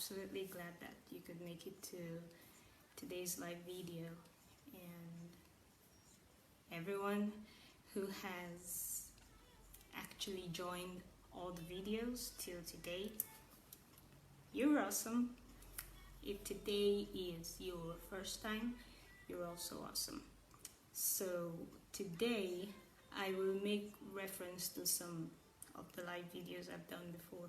absolutely glad that you could make it to today's live video, and everyone who has actually joined all the videos till today, you're awesome. If today is your first time, you're also awesome. So today I will make reference to some of the live videos I've done before,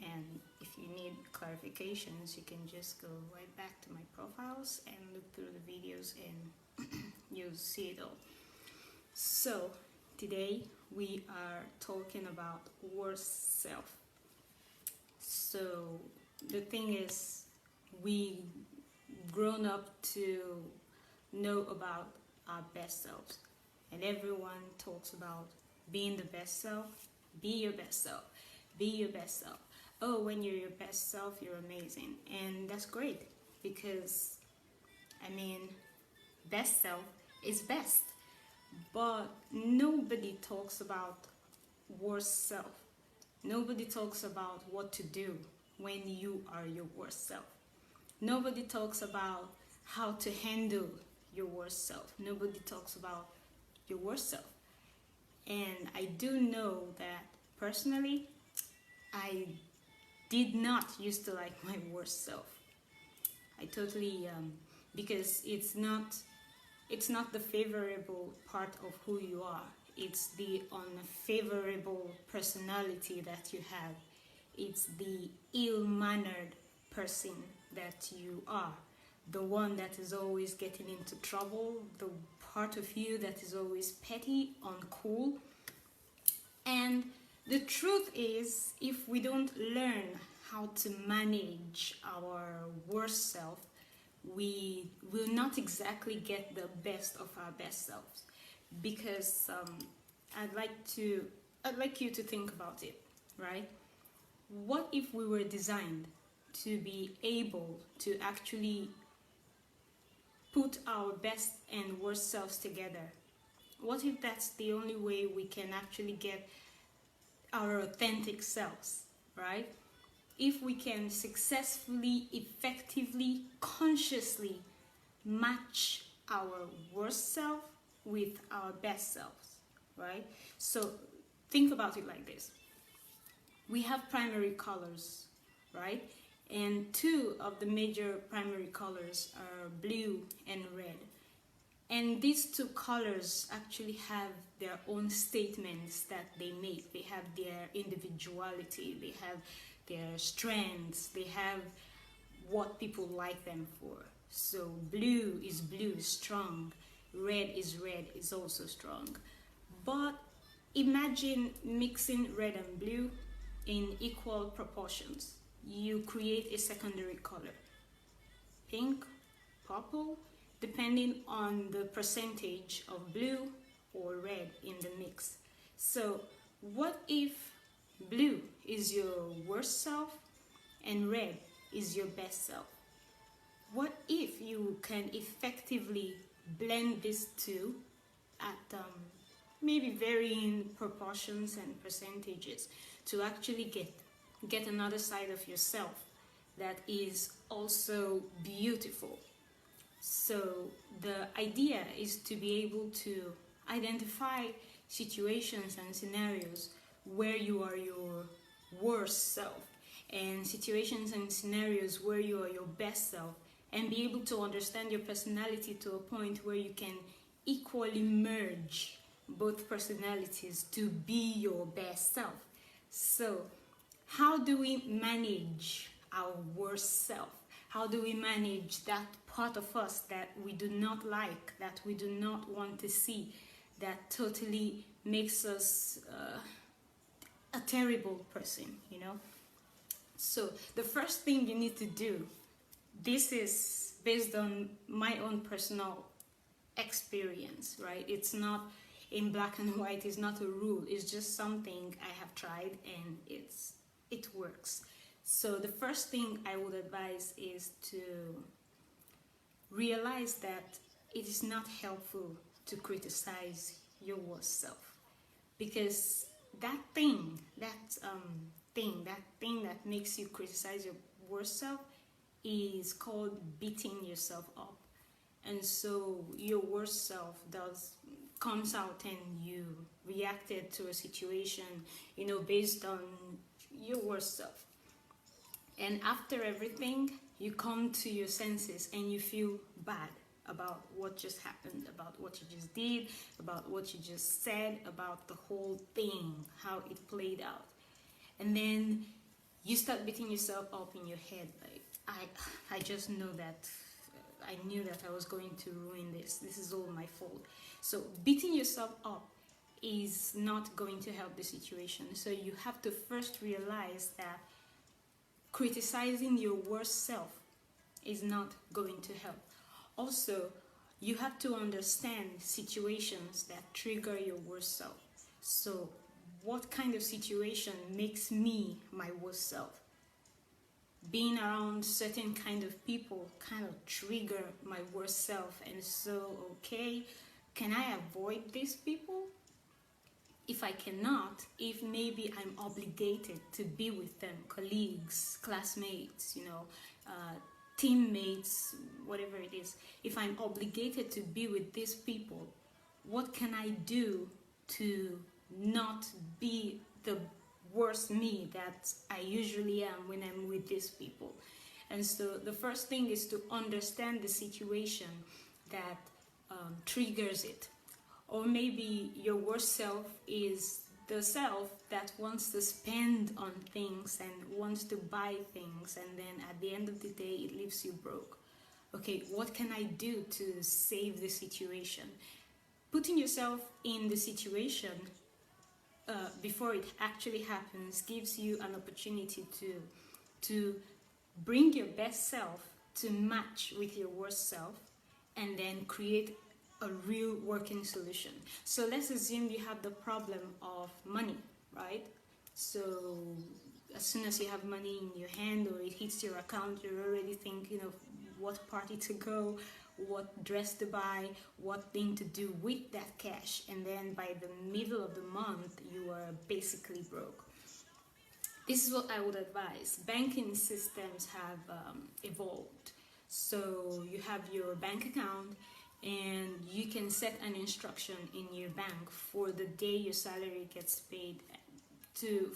and if you need clarifications, you can just go right back to my profiles and look through the videos and you'll see it all. So today we are talking about worst self. So the thing is, we grown up to know about our best selves, and everyone talks about being the best self. Be your best self, be your best self. Oh, when you're your best self, you're amazing, and that's great, because I mean, best self is best, but nobody talks about worst self. Nobody talks about what to do when you are your worst self. Nobody talks about how to handle your worst self. Nobody talks about your worst self. And I do know that personally, I did not used to like my worst self. I totally, because it's not the favorable part of who you are. It's the unfavorable personality that you have. It's the ill-mannered person that you are. The one that is always getting into trouble. The part of you that is always petty, uncool. And the truth is, if we don't learn how to manage our worst self, we will not exactly get the best of our best selves. Because I'd like you to think about it, right? What if we were designed to be able to actually put our best and worst selves together? What if that's the only way we can actually get our authentic selves, right? If we can successfully, effectively, consciously match our worst self with our best selves, right? So think about it like this. We have primary colors, right? And two of the major primary colors are blue and red. And these two colors actually have their own statements that they make. They have their individuality, they have their strengths, they have what people like them for. So blue, strong. Red is also strong. But imagine mixing red and blue in equal proportions. You create a secondary color. Pink, purple, depending on the percentage of blue or red in the mix. So what if blue is your worst self and red is your best self? What if you can effectively blend these two at maybe varying proportions and percentages to actually get another side of yourself that is also beautiful? So the idea is to be able to identify situations and scenarios where you are your worst self, and situations and scenarios where you are your best self, and be able to understand your personality to a point where you can equally merge both personalities to be your best self. So how do we manage our worst self? How do we manage that part of us that we do not like, that we do not want to see, that totally makes us a terrible person, you know? So the first thing you need to do, this is based on my own personal experience, right? It's not in black and white, it's not a rule, it's just something I have tried and it works. So the first thing I would advise is to realize that it is not helpful to criticize your worst self, because that thing that makes you criticize your worst self is called beating yourself up. And so your worst self does comes out and you reacted to a situation, based on your worst self. And after everything, you come to your senses and you feel bad about what just happened, about what you just did, about what you just said, about the whole thing, how it played out. And then you start beating yourself up in your head like, I just know that I knew that I was going to ruin this. This is all my fault. So beating yourself up is not going to help the situation. So you have to first realize that criticizing your worst self is not going to help. Also, you have to understand situations that trigger your worst self. So what kind of situation makes me my worst self? Being around certain kind of people kind of trigger my worst self, and so, okay, can I avoid these people? If I cannot, if maybe I'm obligated to be with them, colleagues, classmates, teammates, whatever it is, if I'm obligated to be with these people, what can I do to not be the worst me that I usually am when I'm with these people? And so the first thing is to understand the situation that triggers it. Or maybe your worst self is the self that wants to spend on things and wants to buy things, and then at the end of the day it leaves you broke. Okay, what can I do to save the situation? Putting yourself in the situation before it actually happens gives you an opportunity to bring your best self to match with your worst self, and then create a real working solution. So let's assume you have the problem of money, right? So as soon as you have money in your hand or it hits your account, you're already thinking of what party to go, what dress to buy, what thing to do with that cash. And then by the middle of the month, you are basically broke. This is what I would advise. Banking systems have evolved. So you have your bank account, and you can set an instruction in your bank for the day your salary gets paid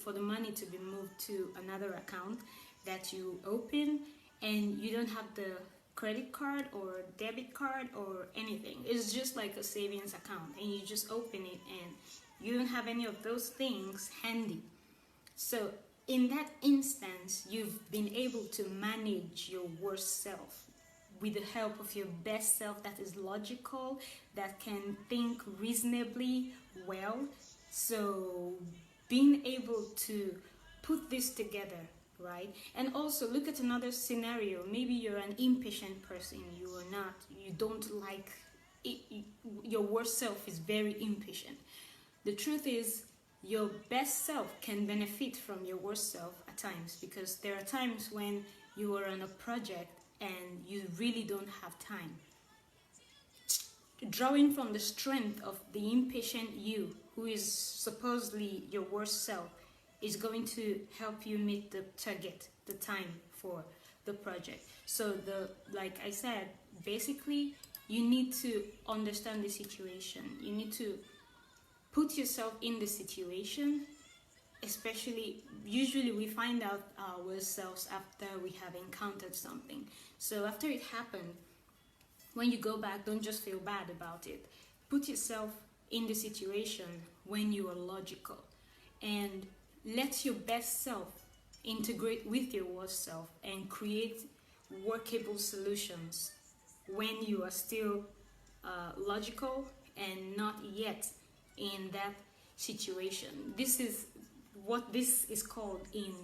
for the money to be moved to another account that you open, and you don't have the credit card or debit card or anything. It's just like a savings account, and you just open it and you don't have any of those things handy. So in that instance, you've been able to manage your worst self with the help of your best self that is logical, that can think reasonably well. So being able to put this together, right? And also look at another scenario. Maybe you're an impatient person. You don't like it, your worst self is very impatient. The truth is, your best self can benefit from your worst self at times, because there are times when you are on a project and you really don't have time. Drawing from the strength of the impatient you, who is supposedly your worst self, is going to help you meet the target, the time for the project. So like I said, basically you need to understand the situation. You need to put yourself in the situation. Usually we find out ourselves after we have encountered something. So after it happened, when you go back, don't just feel bad about it. Put yourself in the situation when you are logical, and let your best self integrate with your worst self and create workable solutions when you are still logical and not yet in that situation. This is what this is called in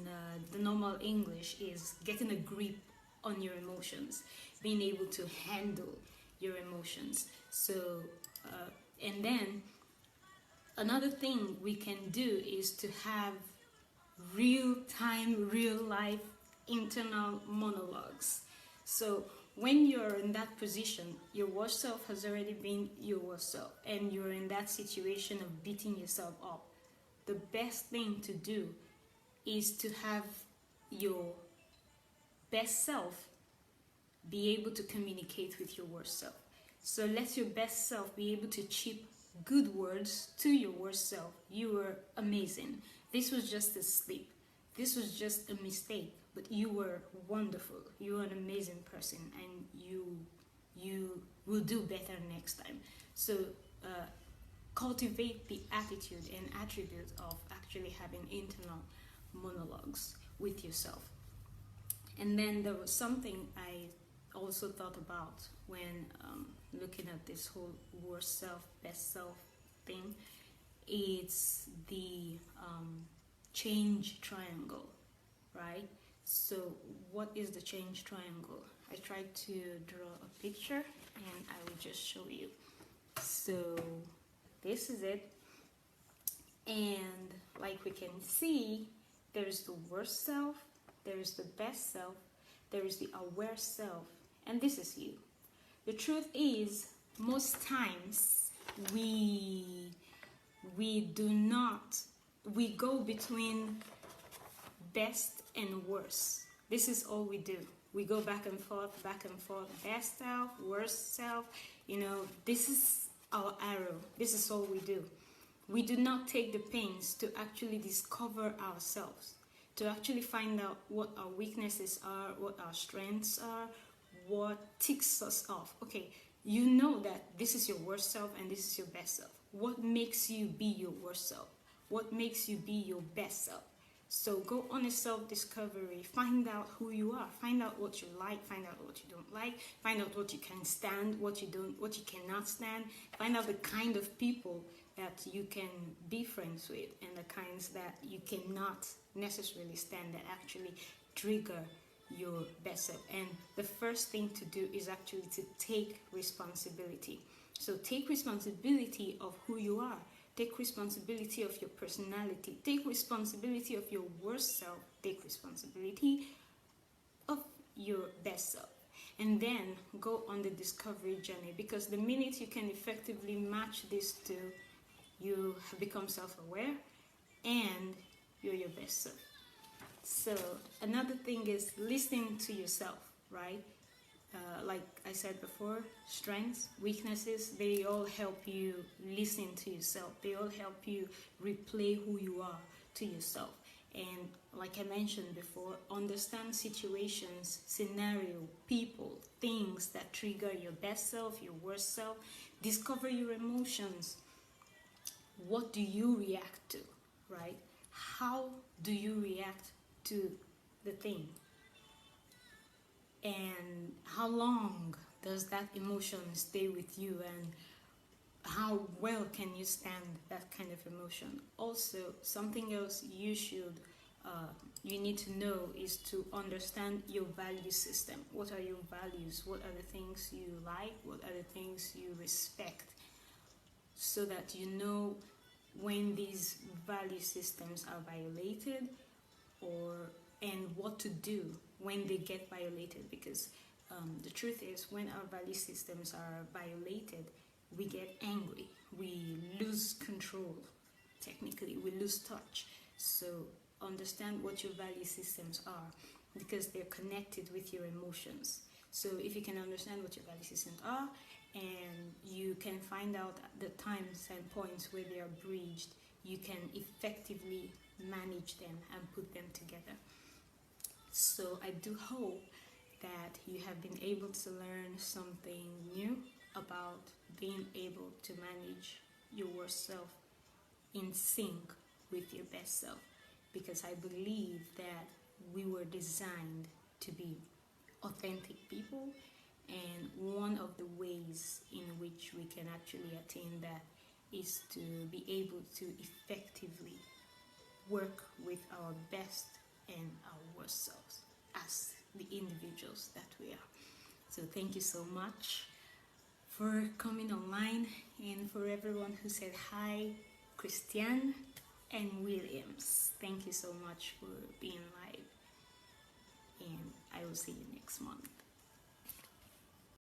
the normal English, is getting a grip on your emotions, being able to handle your emotions. So and then another thing we can do is to have real-time, real-life internal monologues. So when you're in that position, your worst self has already been your worst self, and you're in that situation of beating yourself up. The best thing to do is to have your best self be able to communicate with your worst self. So let your best self be able to chip good words to your worst self. You were amazing. This was just a slip. This was just a mistake, but you were wonderful. You were an amazing person, and you will do better next time. So cultivate the attitude and attribute of actually having internal monologues with yourself. And then there was something I also thought about when looking at this whole worst self, best self thing. It's the change triangle, right? So, what is the change triangle? I tried to draw a picture and I will just show you. So, this is it. And like we can see, there's the worst self, there's the best self, there is the aware self, and this is you. The truth is, most times we do not, we go between best and worst. This is all we do. We go back and forth, best self, worst self. This is our arrow. This is all we do. We do not take the pains to actually discover ourselves, to actually find out what our weaknesses are, what our strengths are, what ticks us off. Okay, you know that this is your worst self and this is your best self. What makes you be your worst self? What makes you be your best self? So go on a self-discovery, find out who you are, find out what you like, find out what you don't like, find out what you can stand, what you cannot stand, find out the kind of people that you can be friends with and the kinds that you cannot necessarily stand that actually trigger your best self. And the first thing to do is actually to take responsibility. So take responsibility of who you are. Take responsibility of your personality. Take responsibility of your worst self. Take responsibility of your best self. And then go on the discovery journey, because the minute you can effectively match these two, you have become self-aware and you're your best self. So another thing is listening to yourself, right? Like I said before, strengths, weaknesses, they all help you listen to yourself. They all help you replay who you are to yourself. And like I mentioned before, understand situations, scenario, people, things that trigger your best self, your worst self. Discover your emotions. What do you react to, right? How do you react to the thing? And how long does that emotion stay with you, and how well can you stand that kind of emotion? Also, something else you need to know is to understand your value system. What are your values? What are the things you like? What are the things you respect? So that you know when these value systems are violated, and what to do when they get violated. Because the truth is, when our value systems are violated, we get angry, we lose control, technically we lose touch. So understand what your value systems are, because they're connected with your emotions. So if you can understand what your value systems are, and you can find out the times and points where they are breached, you can effectively manage them and put them together. So I do hope that you have been able to learn something new about being able to manage your worst self in sync with your best self, because I believe that we were designed to be authentic people, and one of the ways in which we can actually attain that is to be able to effectively work with our best and our worst selves as the individuals that we are. So thank you so much for coming online, and for everyone who said hi, Christian and Williams, thank you so much for being live, and I will see you next month.